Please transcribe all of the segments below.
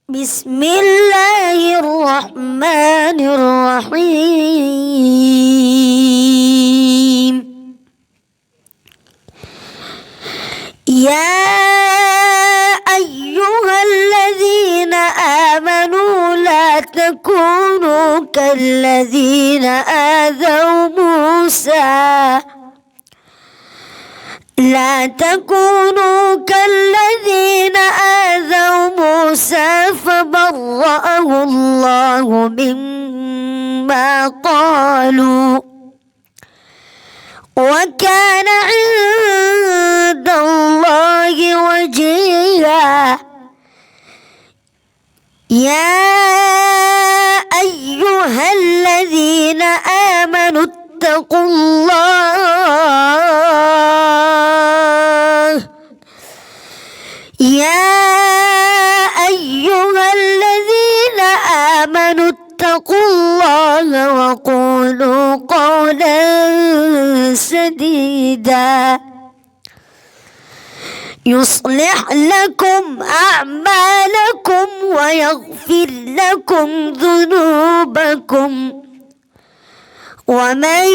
بسم الله الرحمن الرحيم. يا أيها الذين آمنوا لا تكونوا كالذين آذوا موسى فبرأه الله مما قالوا وكان عند الله وجيها. يا أيها الذين آمنوا اتقوا الله وقولوا قولا سديدا يصلح لكم أعمالكم ويغفر لكم ذنوبكم، ومن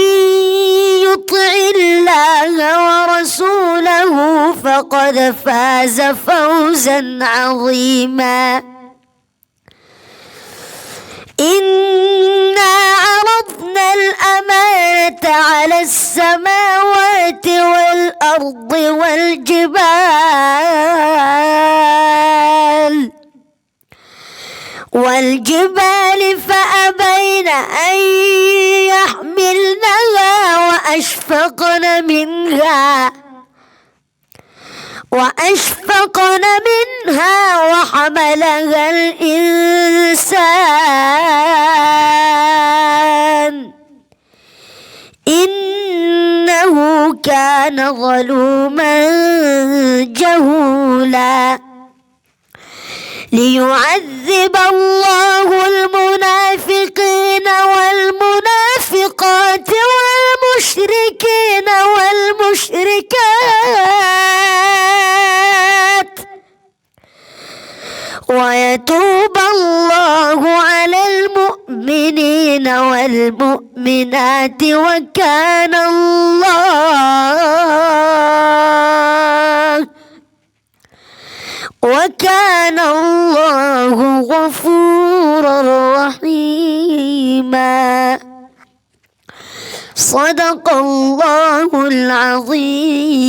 يطع الله ورسوله فقد فاز فوزا عظيما. إنا عرضنا الأمانة على السماوات والأرض والجبال فأبين أن يحملنها وأشفقن منها وحملها الإنسان إنه كان ظلوما جهولا. ليعذب الله المنافقين والمنافقات والمشركين والمشركات ويتوب الله على المؤمنين والمؤمنات وكان الله غفورا رحيما. صدق الله العظيم.